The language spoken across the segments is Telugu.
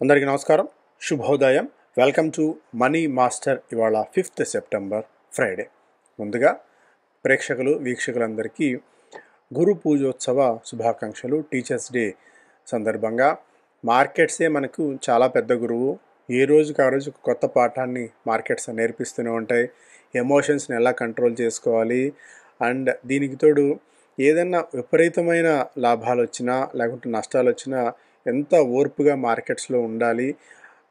అందరికీ నమస్కారం, శుభోదయం. Welcome to money master. ఇవాళ 5th సెప్టెంబర్ ఫ్రైడే. ముందుగా ప్రేక్షకులు వీక్షకులందరికీ గురు పూజోత్సవ శుభాకాంక్షలు. టీచర్స్ డే సందర్భంగా మార్కెట్సే మనకు చాలా పెద్ద గురువు. ఏ రోజుకి ఆ రోజు ఒక కొత్త పాఠాన్ని మార్కెట్స్ నేర్పిస్తూనే ఉంటాయి. ఎమోషన్స్ని ఎలా కంట్రోల్ చేసుకోవాలి, అండ్ దీనికి తోడు ఏదైనా విపరీతమైన లాభాలు వచ్చినా లేకుంటే నష్టాలు వచ్చినా ఎంత ఓర్పుగా మార్కెట్స్లో ఉండాలి,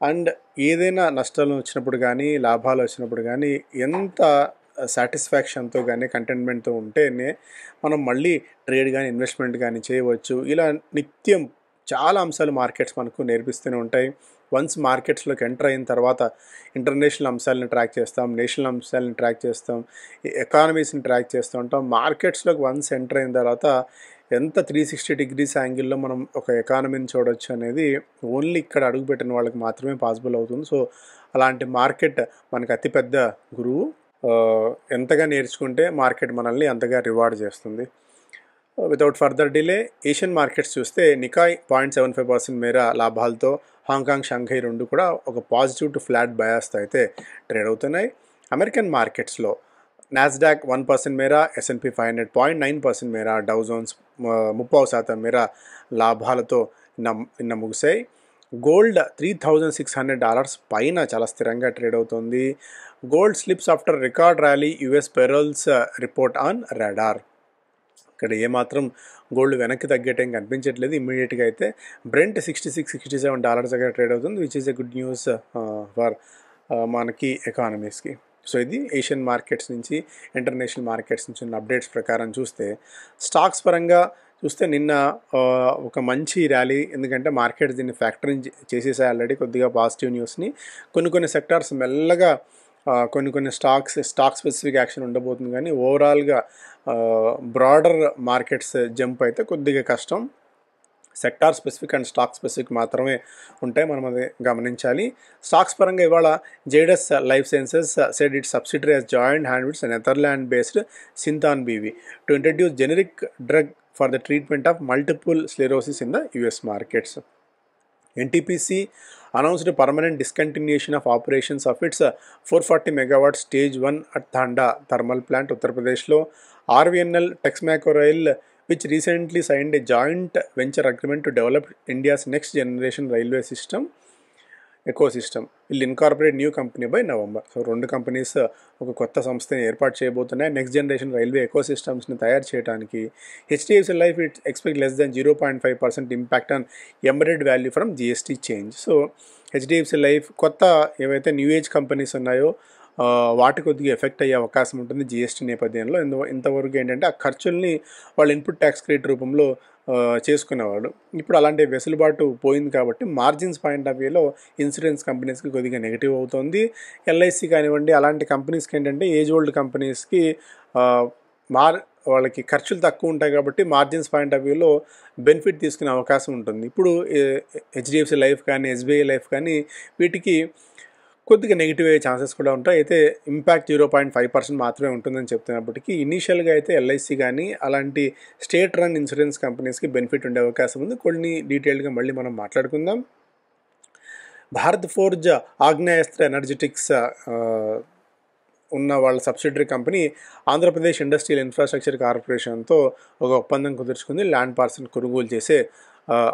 అండ్ ఏదైనా నష్టాలు వచ్చినప్పుడు కానీ లాభాలు వచ్చినప్పుడు కానీ ఎంత సాటిస్ఫాక్షన్తో కానీ కంటెంట్మెంట్తో ఉంటేనే మనం మళ్ళీ ట్రేడ్ కానీ ఇన్వెస్ట్మెంట్ కానీ చేయవచ్చు. ఇలా నిత్యం చాలా అంశాలు మార్కెట్స్ మనకు నేర్పిస్తూనే ఉంటాయి. వన్స్ మార్కెట్స్లోకి ఎంటర్ అయిన తర్వాత ఇంటర్నేషనల్ అంశాలను ట్రాక్ చేస్తాం, నేషనల్ అంశాలను ట్రాక్ చేస్తాం, ఎకానమీస్ని ట్రాక్ చేస్తూ ఉంటాం. మార్కెట్స్లోకి వన్స్ ఎంటర్ అయిన తర్వాత ఎంత 360 డిగ్రీస్ యాంగిల్లో మనం ఒక ఎకానమీని చూడవచ్చు అనేది ఓన్లీ ఇక్కడ అడుగుపెట్టిన వాళ్ళకి మాత్రమే పాసిబుల్ అవుతుంది. సో అలాంటి మార్కెట్ మనకు అతిపెద్ద గురువు. ఎంతగా నేర్చుకుంటే మార్కెట్ మనల్ని అంతగా రివార్డ్ చేస్తుంది. Without further delay Asian markets చూస్తే నికాయ్ 0.75% మేర లాభాలతో, హాంకాంగ్, షాంఘై రెండు కూడా ఒక పాజిటివ్ టు ఫ్లాట్ బయాస్తో అయితే ట్రేడ్ అవుతున్నాయి. అమెరికన్ మార్కెట్స్లో నాస్డాక్ 1% మేర, S&P 500 0.9% మేర, డౌ జోన్స్ 30% మేర లాభాలతో నిన్న ముగిశాయి. గోల్డ్ $3,600 పైన చాలా స్థిరంగా ట్రేడ్ అవుతుంది. Gold slips after record rally, US payrolls report on radar. ఇక్కడ ఏమాత్రం గోల్డ్ వెనక్కి తగ్గేటం కనిపించట్లేదు. ఇమ్మీడియట్గా అయితే బ్రెంట్ $66-67 దగ్గర ట్రేడ్ అవుతుంది, which is a good news for మనకి ఎకానమీస్కి. సో ఇది ఏషియన్ మార్కెట్స్ నుంచి, ఇంటర్నేషనల్ మార్కెట్స్ నుంచి ఉన్న అప్డేట్స్ ప్రకారం చూస్తే స్టాక్స్ పరంగా చూస్తే నిన్న ఒక మంచి ర్యాలీ. ఎందుకంటే మార్కెట్స్ దీన్ని ఫ్యాక్టరింగ్ చేసేసాయి ఆల్రెడీ కొద్దిగా పాజిటివ్ న్యూస్ని. కొన్ని సెక్టార్స్ మెల్లగా కొన్ని స్టాక్ స్పెసిఫిక్ యాక్షన్ ఉండబోతుంది, కానీ ఓవరాల్గా బ్రాడర్ మార్కెట్స్ జంప్ అయితే కొద్దిగా కష్టం. Sector specific and stock specific మాత్రమే ఉంటాయి, మనం అది గమనించాలి. స్టాక్స్ పరంగా ఇవాళ Zydus life sciences said its subsidiary has joint hand with Netherland based Synthon BV to introduce generic drug for the treatment of multiple sclerosis in the US markets. NTPC announced a permanent discontinuation of operations of its 440 megawatt stage 1 at Thanda thermal plant, Uttar Pradesh lo. RVNL Texmaco Rail, which recently signed a joint venture agreement to develop India's next generation railway system ecosystem, will incorporate new company by November. So రెండు కంపెనీస్ ఒక కొత్త సంస్థని ఏర్పాటు చేయబోతున్నాయి నెక్స్ట్ జనరేషన్ రైల్వే ఎకోసిస్టమ్స్ని తయారు చేయడానికి. HDFC Life it expect less than 0.5% impact on embedded value from GST change. So HDFC Life కొత్త ఏవైతే న్యూ ఏజ్ కంపెనీస్ ఉన్నాయో వాటి కొద్దిగా ఎఫెక్ట్ అయ్యే అవకాశం ఉంటుంది GST నేపథ్యంలో. ఇంతవరకు ఏంటంటే ఆ ఖర్చుల్ని వాళ్ళ ఇన్పుట్ ట్యాక్స్ క్రెడిట్ రూపంలో చేసుకునేవాడు. ఇప్పుడు అలాంటి వెసులుబాటు పోయింది కాబట్టి మార్జిన్స్ పాయింట్ ఆఫ్ వ్యూలో ఇన్సూరెన్స్ కంపెనీస్కి కొద్దిగా నెగిటివ్ అవుతుంది. LIC కానివ్వండి, అలాంటి కంపెనీస్కి ఏంటంటే ఏజ్ ఓల్డ్ కంపెనీస్కి వాళ్ళకి ఖర్చులు తక్కువ ఉంటాయి కాబట్టి మార్జిన్స్ పాయింట్ ఆఫ్ వ్యూలో బెనిఫిట్ తీసుకునే అవకాశం ఉంటుంది. ఇప్పుడు HDFC Life కానీ SBI Life కానీ వీటికి కొద్దిగా నెగిటివ్ అయ్యే ఛాన్సెస్ కూడా ఉంటాయి. అయితే ఇంపాక్ట్ 0.5% మాత్రమే ఉంటుందని చెప్తున్నప్పటికీ ఇనీషియల్గా అయితే LIC కానీ అలాంటి స్టేట్ రన్ ఇన్సూరెన్స్ కంపెనీస్కి బెనిఫిట్ ఉండే అవకాశం ఉంది. కొన్ని డీటెయిల్గా మళ్ళీ మనం మాట్లాడుకుందాం. భారత్ ఫోర్జ్ ఆగ్నేయాస్త్ర ఎనర్జెటిక్స్ ఉన్న వాళ్ళ subsidiary company Andhra Pradesh industrial infrastructure కార్పొరేషన్తో ఒక ఒప్పందం కుదుర్చుకుంది ల్యాండ్ పార్సల్ కొనుగోలు చేసే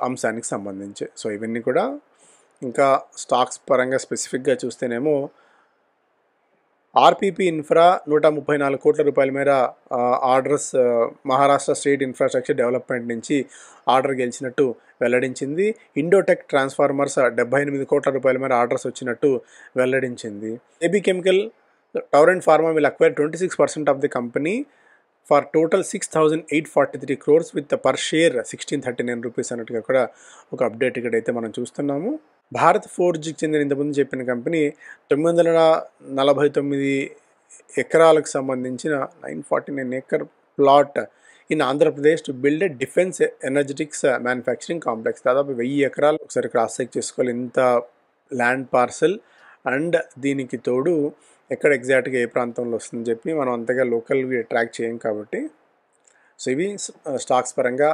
అంశానికి సంబంధించి. సో ఇవన్నీ కూడా. ఇంకా స్టాక్స్ పరంగా స్పెసిఫిక్గా చూస్తేనేమో RPP ఇన్ఫ్రా 134 కోట్ల రూపాయల మేర orders Maharashtra state infrastructure development నుంచి ఆర్డర్ గెలిచినట్టు వెల్లడించింది. ఇండోటెక్ ట్రాన్స్ఫార్మర్స్ 78 కోట్ల రూపాయల మేర ఆర్డర్స్ వచ్చినట్టు వెల్లడించింది. AB chemical Torrent pharma will acquire 26% of the company for total 6,843 crores with per share 1639 rupees అన్నట్టుగా కూడా ఒక అప్డేట్ ఇక్కడైతే మనం చూస్తున్నాము. భారత్ ఫోర్జ్కి చెందిన ఇంతకుముందు చెప్పిన కంపెనీ 949 ఎకరాలకు సంబంధించిన 949 acre plot in Andhra Pradesh to build a defence energetics manufacturing complex. దాదాపు 1000 ఎకరాలు ఒకసారి క్రాస్ చెక్ చేసుకోవాలి ఇంత ల్యాండ్ పార్సల్. అండ్ దీనికి తోడు ఎక్కడ ఎగ్జాక్ట్గా ఏ ప్రాంతంలో వస్తుందని చెప్పి మనం అంతగా లోకల్గా ట్రాక్ చేయం కాబట్టి. సో ఇవి స్టాక్స్ పరంగా.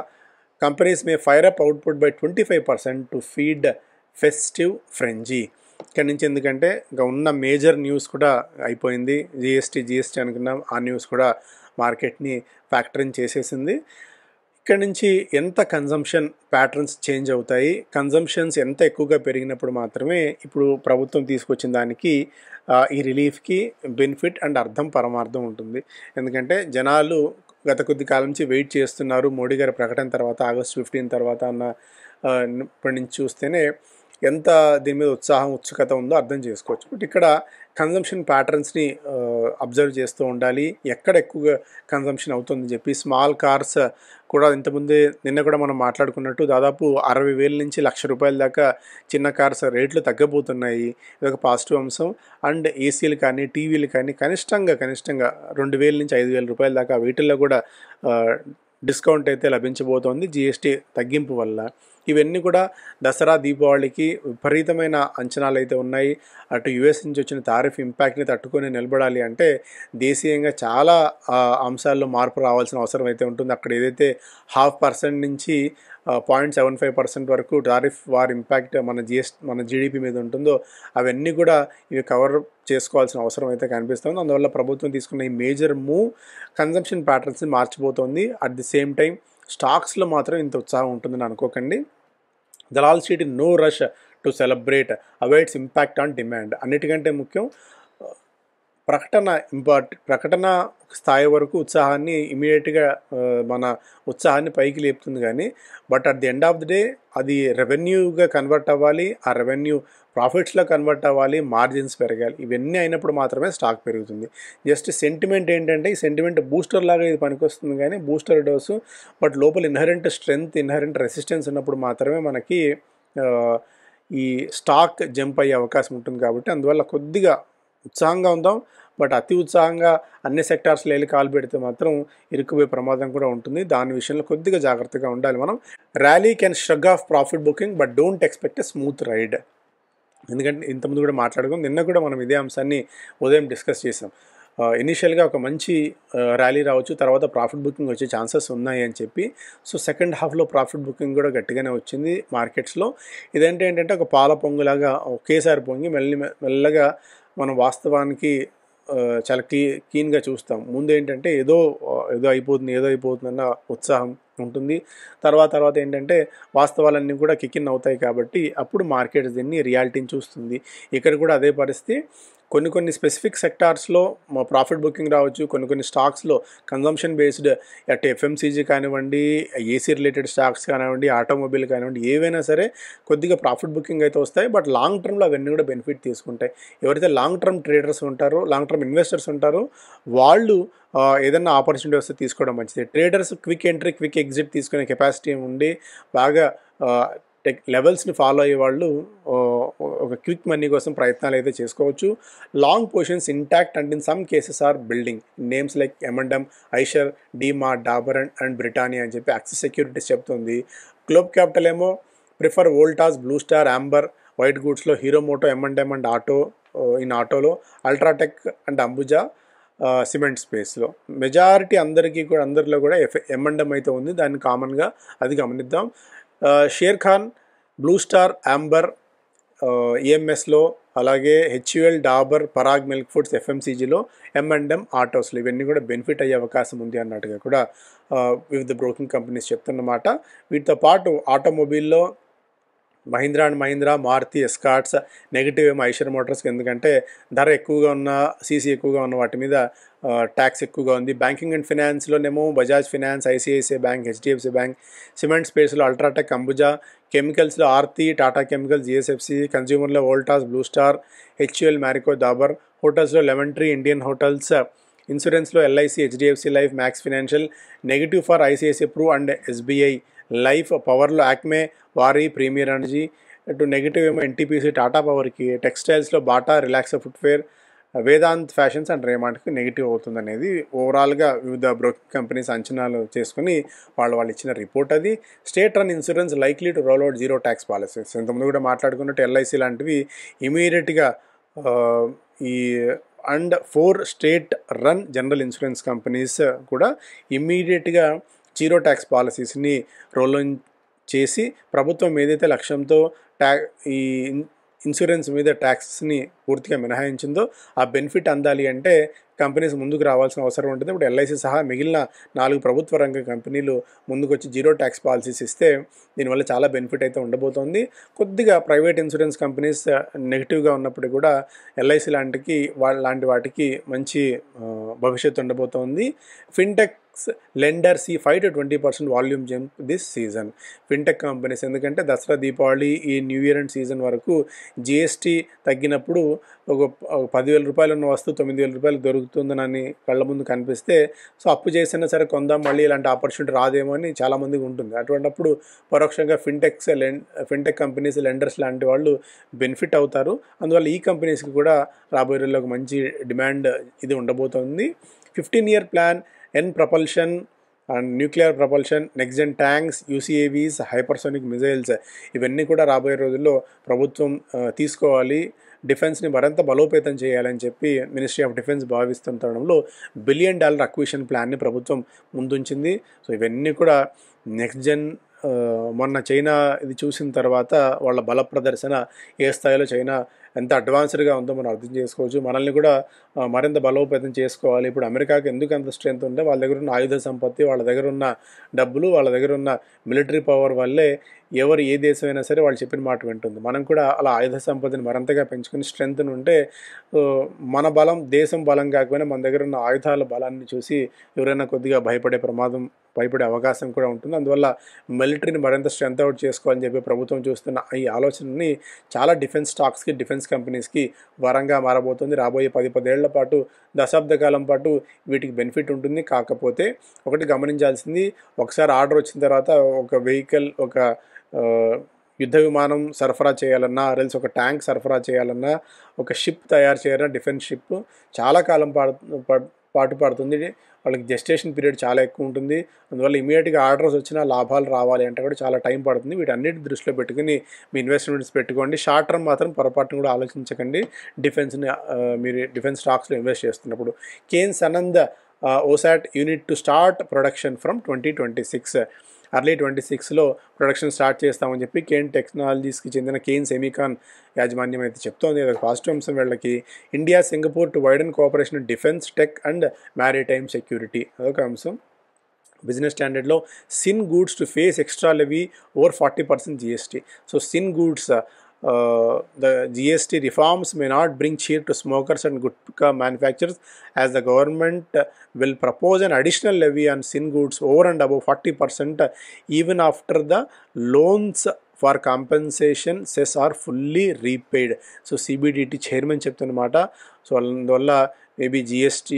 Companies May fire up output by 25% to feed festive frenzy. ఇక్కడి నుంచి ఎందుకంటే ఇంకా ఉన్న మేజర్ న్యూస్ కూడా అయిపోయింది. జిఎస్టీ అనుకున్నాం, ఆ న్యూస్ కూడా మార్కెట్ని ఫ్యాక్టరింగ్ చేసేసింది. ఇక్కడ నుంచి ఎంత కన్జంప్షన్ ప్యాటర్న్స్ చేంజ్ అవుతాయి, కన్జంప్షన్స్ ఎంత ఎక్కువగా పెరిగినప్పుడు మాత్రమే ఇప్పుడు ప్రభుత్వం తీసుకొచ్చిన దానికి ఈ రిలీఫ్కి బెనిఫిట్ అండ్ అర్థం పరమార్థం ఉంటుంది. ఎందుకంటే జనాలు గత కొద్ది కాలం నుంచి వెయిట్ చేస్తున్నారు. మోడీ గారి ప్రకటన తర్వాత ఆగస్ట్ 15 తర్వాత అన్న ఇప్పటి నుంచి చూస్తేనే ఎంత దీని మీద ఉత్సుకత ఉందో అర్థం చేసుకోవచ్చు. బట్ ఇక్కడ కన్జంప్షన్ ప్యాటర్న్స్ని అబ్జర్వ్ చేస్తూ ఉండాలి. ఎక్కడ ఎక్కువగా కన్జంప్షన్ అవుతుందని చెప్పి స్మాల్ కార్స్ కూడా ఇంతకుముందే నిన్న కూడా మనం మాట్లాడుకున్నట్టు దాదాపు 60,000 నుంచి ₹1,00,000 దాకా చిన్న కార్స్ రేట్లు తగ్గబోతున్నాయి. ఇదొక పాజిటివ్ అంశం. అండ్ ఏసీలు కానీ టీవీలు కానీ కనిష్టంగా ₹2,000 నుంచి ₹5,000 దాకా వీటిల్లో కూడా డిస్కౌంట్ అయితే లభించబోతోంది జిఎస్టీ తగ్గింపు వల్ల. ఇవన్నీ కూడా దసరా దీపావళికి విపరీతమైన అంచనాలు అయితే ఉన్నాయి. అటు యుఎస్ నుంచి వచ్చిన టారిఫ్ ఇంపాక్ట్ని తట్టుకొని నిలబడాలి అంటే దేశీయంగా చాలా అంశాల్లో మార్పు రావాల్సిన అవసరం అయితే ఉంటుంది. అక్కడ ఏదైతే 0.5% నుంచి 0.75% వరకు టారిఫ్ వార్ ఇంపాక్ట్ మన జీడిపి మీద ఉంటుందో అవన్నీ కూడా ఇవి కవర్ చేసుకోవాల్సిన అవసరం అయితే కనిపిస్తుంది. అందువల్ల ప్రభుత్వం తీసుకున్న ఈ మేజర్ మూవ్ కన్జంప్షన్ ప్యాటర్న్స్ని మార్చిపోతుంది. అట్ ది సేమ్ టైం స్టాక్స్లో మాత్రం ఇంత ఉత్సాహం ఉంటుందని అనుకోకండి. Dalal street no rush to celebrate avoids impact on demand. అన్నిటికంటే ముఖ్యం ప్రకటన స్థాయి వరకు ఉత్సాహాన్ని ఇమీడియట్గా మన ఉత్సాహాన్ని పైకి లేపుతుంది. కానీ but at the end of the day అది రెవెన్యూగా కన్వర్ట్ అవ్వాలి, ఆ రెవెన్యూ ప్రాఫిట్స్లో కన్వర్ట్ అవ్వాలి, మార్జిన్స్ పెరగాలి. ఇవన్నీ అయినప్పుడు మాత్రమే స్టాక్ పెరుగుతుంది. జస్ట్ సెంటిమెంట్ ఏంటంటే ఈ సెంటిమెంట్ బూస్టర్ లాగా ఇది పనికొస్తుంది, కానీ బూస్టర్ డోసు. బట్ లోపల ఇన్హరెంట్ స్ట్రెంగ్త్, ఇన్హరెంట్ రెసిస్టెన్స్ ఉన్నప్పుడు మాత్రమే మనకి ఈ స్టాక్ జంప్ అయ్యే అవకాశం ఉంటుంది. కాబట్టి అందువల్ల కొద్దిగా ఉత్సాహంగా ఉందాం. బట్ అతి ఉత్సాహంగా అన్ని సెక్టార్స్లో వెళ్ళి కాలు పెడితే మాత్రం ఇరుక్కుపోయే ప్రమాదం కూడా ఉంటుంది. దాని విషయంలో కొద్దిగా జాగ్రత్తగా ఉండాలి మనం. Rally can shrug off profit booking but don't expect a smooth ride. ఎందుకంటే ఇంతకుముందు కూడా మాట్లాడుకున్నాం, నిన్న కూడా మనం ఇదే అంశాన్ని ఉదయం డిస్కస్ చేసాం. ఇనిషియల్గా ఒక మంచి ర్యాలీ రావచ్చు, తర్వాత ప్రాఫిట్ బుకింగ్ వచ్చే ఛాన్సెస్ ఉన్నాయి అని చెప్పి. సో సెకండ్ హాఫ్లో ప్రాఫిట్ బుకింగ్ కూడా గట్టిగానే వచ్చింది మార్కెట్స్లో. ఇదేంటంటే ఒక పాల పొంగులాగా ఒకేసారి పొంగి మెల్లగా మనం వాస్తవానికి చాలా కీన్గా చూస్తాం. ముందు ఏంటంటే ఏదో అయిపోతుంది అన్న ఉత్సాహం ఉంటుంది. తర్వాత ఏంటంటే వాస్తవాలన్నీ కూడా కిక్ ఇన్ అవుతాయి. కాబట్టి అప్పుడు మార్కెట్ దీన్ని రియాలిటీని చూస్తుంది. ఇక్కడ కూడా అదే పరిస్థితి. కొన్ని స్పెసిఫిక్ సెక్టార్స్లో ప్రాఫిట్ బుకింగ్ రావచ్చు, కొన్ని స్టాక్స్లో కన్జంప్షన్ బేస్డ్ అటు ఎఫ్ఎంసీజీ కానివ్వండి, ఏసీ రిలేటెడ్ స్టాక్స్ కానివ్వండి, ఆటోమొబైల్ కానివ్వండి, ఏవైనా సరే కొద్దిగా ప్రాఫిట్ బుకింగ్ అయితే వస్తాయి. బట్ లాంగ్ టర్మ్లో అవన్నీ కూడా బెనిఫిట్ తీసుకుంటాయి. ఎవరైతే లాంగ్ టర్మ్ ట్రేడర్స్ ఉంటారో, లాంగ్ టర్మ్ ఇన్వెస్టర్స్ ఉంటారో వాళ్ళు ఏదన్నా ఆపర్చునిటీ వస్తే తీసుకోవడం మంచిది. Traders quick entry quick exit తీసుకునే కెపాసిటీ ఉండి బాగా లెవెల్స్ని ఫాలో అయ్యే వాళ్ళు ఒక క్విక్ మనీ కోసం ప్రయత్నాలు అయితే చేసుకోవచ్చు. Long positions intact and in some cases are building. Names like M&M, Eicher, DMart, Dabur and Britannia అని చెప్పి యాక్సిస్ సెక్యూరిటీస్ చెప్తుంది. గ్లోబ్ క్యాపిటల్ ఏమో prefer Voltas, Blue Star, Amber, white గూడ్స్లో హీరో మోటో, M&M అండ్ ఆటోలో అల్ట్రాటెక్ అండ్ అంబుజా సిమెంట్ స్పేస్లో. మెజారిటీ అందరిలో కూడా M&M అయితే ఉంది. దాన్ని కామన్గా అది గమనిద్దాం. Sharekhan, Blue Star, Amber, EMSలో, అలాగే HUL, Dabur, Parag milk foods, FMCGలో, M&M ఆటోస్లో ఇవన్నీ కూడా బెనిఫిట్ అయ్యే అవకాశం ఉంది అన్నట్టుగా కూడా వివిధ బ్రోకింగ్ కంపెనీస్ చెప్తున్నమాట. వీటితో పాటు ఆటోమొబైల్లో Mahindra and Mahindra, Maruti, Escorts. Negative ఏమో ఐషర్ మోటార్స్కి, ఎందుకంటే ధర ఎక్కువగా ఉన్న, సీసీ ఎక్కువగా ఉన్న వాటి మీద ట్యాక్స్ ఎక్కువగా ఉంది. బ్యాంకింగ్ అండ్ ఫినాన్స్లోనేమో Bajaj finance, ICICI bank, HDFC bank. Cement స్పేస్లో అల్ట్రాటెక్, అంబుజా. కెమికల్స్లో ఆర్తి, టాటా కెమికల్స్, GSFC. కన్జ్యూమర్లో Voltas, Blue Star, HUL, Marico, Dabur. హోటల్స్లో లెమన్ ట్రీ, ఇండియన్ హోటల్స్. ఇన్సూరెన్స్లో LIC, HDFC life, Max financial. Negative for ICICI Pru and SBI life. పవర్లో యాక్మే, వారీ, ప్రీమియర్ ఎనర్జీ. అటు నెగిటివ్ ఏమో NTPC, టాటా పవర్కి. టెక్స్టైల్స్లో Bata, Relaxo footwear, Vedant fashions and రేమాండ్కి నెగిటివ్ అవుతుంది అనేది ఓవరాల్గా వివిధ బ్రోకింగ్ కంపెనీస్ అంచనాలు చేసుకుని వాళ్ళు ఇచ్చిన రిపోర్ట్ అది. State run insurance likely to roll out zero tax policies. ఇంతకుముందు కూడా మాట్లాడుకున్నట్టు LIC లాంటివి ఇమీడియట్గా ఈ and 4 state run general insurance companies కూడా ఇమీడియట్గా జీరో ట్యాక్స్ పాలసీస్ని రోల్ చేసి ప్రభుత్వం ఏదైతే లక్ష్యంతో ఈ ఇన్సూరెన్స్ మీద ట్యాక్స్ని పూర్తిగా మినహాయించిందో ఆ బెనిఫిట్ అందాలి అంటే కంపెనీస్ ముందుకు రావాల్సిన అవసరం ఉంటుంది. ఇప్పుడు ఎల్ఐసి సహా మిగిలిన 4 ప్రభుత్వ రంగ కంపెనీలు ముందుకు వచ్చి జీరో ట్యాక్స్ పాలసీస్ ఇస్తే దీనివల్ల చాలా బెనిఫిట్ అయితే ఉండబోతోంది. కొద్దిగా ప్రైవేట్ ఇన్సూరెన్స్ కంపెనీస్ నెగిటివ్గా ఉన్నప్పుడు కూడా ఎల్ఐసి లాంటి వాటికి మంచి భవిష్యత్తు ఉండబోతోంది. Fintech lender see 5 to 20% volume jump this season. Fintech companies ఎందుకంటే దసరా, దీపావళి, ఈ న్యూ ఇయర్ అండ్ సీజన్ వరకు జిఎస్టీ తగ్గినప్పుడు ఒక 10,000 రూపాయలు ఉన్న వస్తువు 9,000 రూపాయలు దొరుకుతుందని కళ్ళ ముందు కనిపిస్తే సో అప్పు చేసినా సరే కొందాం, మళ్ళీ ఇలాంటి ఆపర్చునిటీ రాదేమో అని చాలామందికి ఉంటుంది. అటువంటిప్పుడు పరోక్షంగా ఫిన్టెక్ కంపెనీస్, లెండర్స్ లాంటి వాళ్ళు బెనిఫిట్ అవుతారు. అందువల్ల ఈ కంపెనీస్కి కూడా రాబోయే రోజుల్లో ఒక మంచి డిమాండ్ ఇది ఉండబోతోంది. 15-year plan, N propulsion and nuclear propulsion, next gen tanks, UCAVs, hypersonic missiles ఇవన్నీ కూడా రాబోయే రోజుల్లో ప్రభుత్వం తీసుకోవాలి. డిఫెన్స్ని మరింత బలోపేతం చేయాలని చెప్పి మినిస్ట్రీ ఆఫ్ డిఫెన్స్ భావిస్తున్న తరుణంలో $1 బిలియన్ అక్విజిషన్ ప్లాన్ని ప్రభుత్వం ముందుంచింది. సో ఇవన్నీ కూడా నెక్స్ట్ జెన్ మొన్న చైనా ఇది చూసిన తర్వాత వాళ్ళ బల ప్రదర్శన ఏ స్థాయిలో చైనా ఎంత అడ్వాన్స్డ్గా ఉందో మనం అర్థం చేసుకోవచ్చు. మనల్ని కూడా మరింత బలోపేతం చేసుకోవాలి. ఇప్పుడు అమెరికాకి ఎందుకు అంత స్ట్రెంత్ ఉంటే వాళ్ళ దగ్గర ఉన్న ఆయుధ సంపత్తి, వాళ్ళ దగ్గర ఉన్న డబ్బులు, వాళ్ళ దగ్గర ఉన్న మిలిటరీ పవర్ వల్లే ఎవరు ఏ దేశమైనా సరే వాళ్ళు చెప్పిన మాట వింటుంది. మనం కూడా అలా ఆయుధ సంపత్తిని మరింతగా పెంచుకుని స్ట్రెంగ్త్ని ఉంటే మన బలం దేశం బలం కాకపోయినా మన దగ్గర ఉన్న ఆయుధాల బలాన్ని చూసి ఎవరైనా కొద్దిగా భయపడే అవకాశం కూడా ఉంటుంది. అందువల్ల మిలిటరీని మరింత స్ట్రెంత్ అవుట్ చేసుకోవాలని చెప్పి ప్రభుత్వం చూస్తున్న ఈ ఆలోచనని చాలా డిఫెన్స్ స్టాక్స్కి, డిఫెన్స్ కంపెనీస్కి వరంగా మారబోతుంది. రాబోయే 10 ఏళ్ల పాటు, దశాబ్ద కాలం పాటు వీటికి బెనిఫిట్ ఉంటుంది. కాకపోతే ఒకటి గమనించాల్సింది, ఒకసారి ఆర్డర్ వచ్చిన తర్వాత ఒక వెహికల్, ఒక యుద్ధ విమానం సరఫరా చేయాలన్నా, రెల్స్ ఒక ట్యాంక్ సరఫరా చేయాలన్నా, ఒక షిప్ తయారు చేయాలన్నా, డిఫెన్స్ షిప్ చాలా కాలం పాటు పడుతుంది. వాళ్ళకి జెస్టేషన్ పీరియడ్ చాలా ఎక్కువ ఉంటుంది. అందువల్ల ఇమీడియట్గా ఆర్డర్స్ వచ్చినా లాభాలు రావాలి అంటే కూడా చాలా టైం పడుతుంది. వీటన్నిటి దృష్టిలో పెట్టుకుని మీ ఇన్వెస్ట్మెంట్స్ పెట్టుకోండి. షార్ట్ టర్మ్ మాత్రం పొరపాటును కూడా ఆలోచించకండి డిఫెన్స్ని మీరు డిఫెన్స్ స్టాక్స్లో ఇన్వెస్ట్ చేస్తున్నప్పుడు. Kaynes Sanand OSAT unit to start production from 2026. early 26లో ప్రొడక్షన్ స్టార్ట్ చేస్తామని చెప్పి కేన్ టెక్నాలజీస్కి చెందిన కేన్ సెమీకాన్ యాజమాన్యం అయితే చెప్తోంది. అదొక పాజిటివ్ అంశం. వీళ్ళకి India, Singapore to widen cooperation in defence, tech and maritime security అదొక అంశం. బిజినెస్ స్టాండర్డ్లో sin goods to face extra levy over 40% GST. So sin goods the GST reforms may not bring cheer to smokers and gutka manufacturers, as the government will propose an additional levy on sin goods over and above 40% even after the loans for compensation cess are fully repaid. So CBDT chairman చెప్తున్నమాట. సో అందువల్ల మేబీ జిఎస్టీ,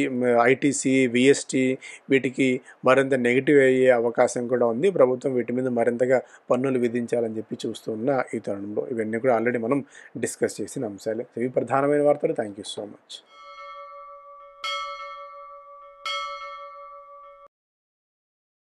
ఐటీసీ, విఎస్టీ వీటికి మరింత నెగిటివ్ అయ్యే అవకాశం కూడా ఉంది. ప్రభుత్వం వీటి మీద మరింతగా పన్నులు విధించాలని చెప్పి చూస్తున్న ఈ తరుణంలో ఇవన్నీ కూడా ఆల్రెడీ మనం డిస్కస్ చేసిన అంశాలే. ఇవి ప్రధానమైన వార్తలు. Thank you so much.